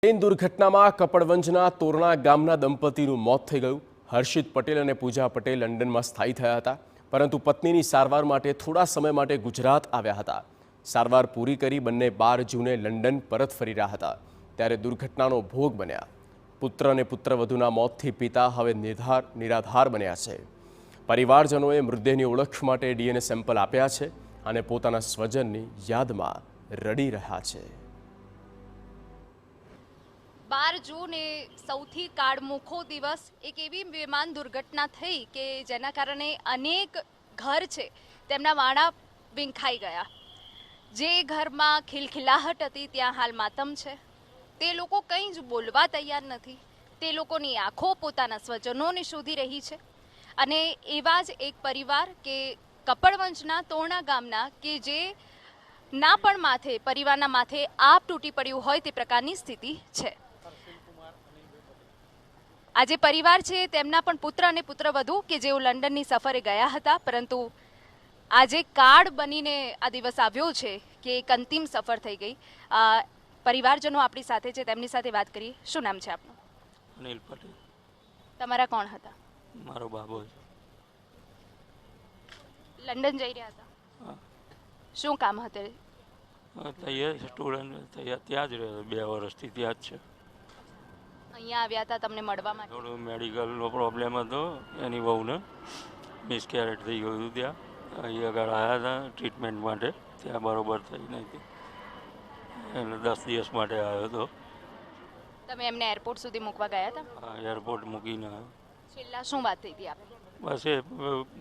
Train દુર્ઘટનામાં કપડવંજના તોરણા ગામના દંપતીનું મોત થઈ ગયું। હર્ષિત પટેલ અને પૂજા પટેલ લંડનમાં સ્થાયી થયા હતા, પરંતુ પત્નીની સારવાર માટે થોડા સમય માટે ગુજરાત આવ્યા હતા। સારવાર પૂરી કરી બંને 12 જૂને લંડન પરત ફરી રહ્યા હતા, ત્યારે દુર્ઘટનાનો ભોગ બન્યા। પુત્ર અને પુત્રવધૂના મોતથી પિતા હવે નિરાધાર બન્યા છે। પરિવારજનોએ મૃતદેહની ઓળખ માટે ડીએનએ સેમ્પલ આપ્યા છે અને પોતાના સ્વજનની યાદમાં રડી રહ્યા છે। 12 જૂન એ સૌથી કાળમુખો દિવસ। એક એવી વિમાન દુર્ઘટના થઈ કે જેના કારણે અનેક ઘર છે તેમના વાણા વિંખાઈ ગયા। જે ઘરમાં ખિલખિલાહટ હતી ત્યાં હાલ માતમ છે। તે લોકો કંઈ જ બોલવા તૈયાર નથી। તે લોકોની આંખો પોતાના સ્વજનોને શોધી રહી છે। અને એવા જ એક પરિવાર કે કપડવંજના તોરણા ગામના કે જે ના પણ માથે પરિવારના માથે આપ તૂટી પડ્યું હોય તે પ્રકારની સ્થિતિ છે। આ જે પરિવાર છે તેમના પણ પુત્ર અને પુત્રવધુ કે જેઓ લંડનની સફરે ગયા હતા, પરંતુ આજે કાર્ડ બનીને આ દિવસ આવ્યો છે કે એક અંતિમ સફર થઈ ગઈ। પરિવારજનો આપણી સાથે છે, તેમની સાથે વાત કરીએ। શું નામ છે આપનું? અનિલ પટેલ। તમારા કોણ હતા? મારો બાબો છે। લંડન જઈ રહ્યા હતા? શું કામ હતું? તૈયાર સ્ટુડન્ટ ત્યાં જ રહ્યો, 2 વર્ષથી ત્યાં જ છે। અહીંયા આવ્યા હતા તમને મળવા માટે? થોડું મેડિકલનો પ્રોબ્લેમ હતો, એની વહુને મિસકેરેજ થઈ ગયું હતું। ત્યાં અહીંયા આગળ આવ્યા હતા ટ્રીટમેન્ટ માટે, ત્યાં બરોબર થઈ નથી એટલે 10 દિવસ માટે આવ્યો હતો। તમે એમને એરપોર્ટ સુધી મૂકવા ગયા હતા? હા, એરપોર્ટ મૂકીને આવ્યો। છેલ્લા શું વાત થઈ હતી આપણે? બસ એ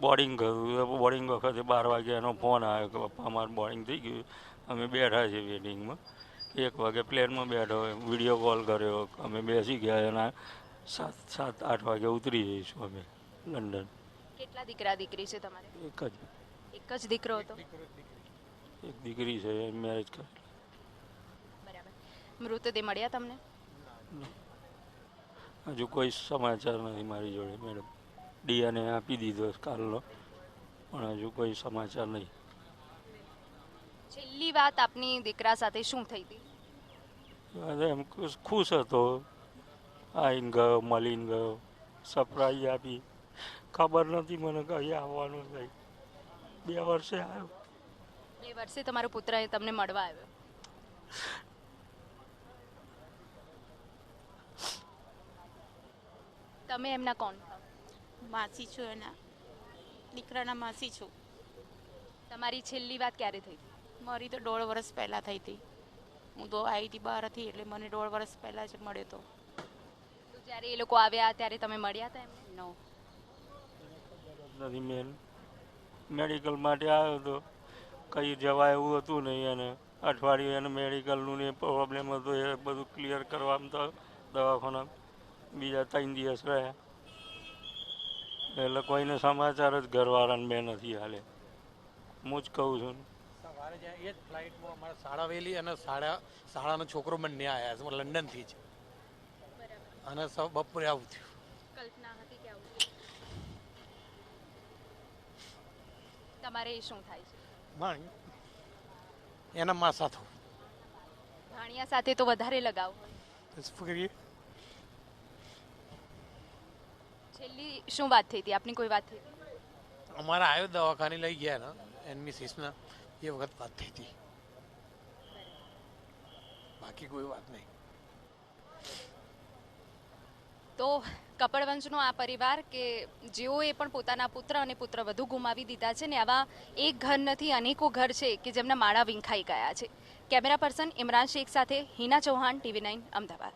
બોર્ડિંગ કર્યું। બોર્ડિંગ વખતે 12 વાગે એનો ફોન આવ્યો કે પપ્પા અમારું બોર્ડિંગ થઈ ગયું, અમે બેઠા છીએ વેટિંગમાં। 1 વાગે પ્લેનમાં બેઠો, વિડીયો કોલ કર્યો, અમે બેસી ગયા, એના 7-8 વાગે ઉતરી જઈશું અમે લંડન। કેટલા દીકરા દીકરી છે તમારે? એક જ દીકરો હતો? એક દીકરી છે, મેરેજ કરેલા। બરાબર। મૃતદેહ મળ્યા તમને? હજુ કોઈ સમાચાર નથી મારી જોડે મેડમ। ડીએનએ આપી દીધો કાલનો, પણ હજુ કોઈ સમાચાર નહીં। છેલ્લી વાત આપની દીકરા સાથે શું થઈ હતી? એમ ખુશ હતો, આવીને ગયો, મળીને ગયો, સરપ્રાઈઝ આપી। ખબર નથી મને કઈ આવવાનું થઈ। 2 વર્ષે આવ્યો। 2 વર્ષે તમારો પુત્ર તમને મળવા આવ્યો? તમે એમના કોણ? માસી છું, એના દીકરાના માસી છું। તમારી છેલ્લી વાત ક્યારે થઈ હતી? મારી તો 1.5 વર્ષ પહેલાં થઈ હતી। હું તો આવી હતી બહારથી, એટલે મને 1.5 વર્ષ પહેલાં જ મળ્યો હતો। તો જ્યારે એ લોકો આવ્યા ત્યારે તમે મળ્યા હતા એમને? નો, નથી। મેન મેડિકલ માટે આવ્યો હતો, કંઈ જવા એવું હતું નહીં, અને અઠવાડિયું એને મેડિકલનું ને પ્રોબ્લેમ હતો, એ બધું ક્લિયર કરવામાં તો દવાખાના બીજા 3 દિવસ રહ્યા, એટલે કોઈને સમાચાર જ ઘરવાળાને મેં નથી હાલે। હું જ કહું છું। સવારે જ્યાં એ જ ફ્લાઇટમાં અમારા શાળા વહેલી અને શાળાનો છોકરો બંને આવ્યા છે લંડનથી જ, અને બપોરે આવું થયું। કલ્પના હતી કે આવું? તમારે શું થાય છે? એના મા સાથે ભાણિયા સાથે તો વધારે લગાવ હોય। શું કરીએ? છેલ્લી શું વાત થઈ હતી આપની? કોઈ વાત થઈ હતી? અમારા આવ્યો દવાખાને લઈ ગયા ને એની મિસિસના, એ વખત વાત થઈ હતી, બાકી કોઈ વાત નહીં। તો કપડવંજનો આ પરિવાર કે જેઓએ પણ પોતાના પુત્ર અને પુત્રવધુ ગુમાવી દીધા છે ને, આવા એક ઘર નથી, અનેકો ઘર છે કે જેમના માળા વિંખાઈ ગયા છે। કેમેરા પર્સન ઇમરાન શેખ સાથે હિના ચૌહાણ, TV9 અમદાવાદ।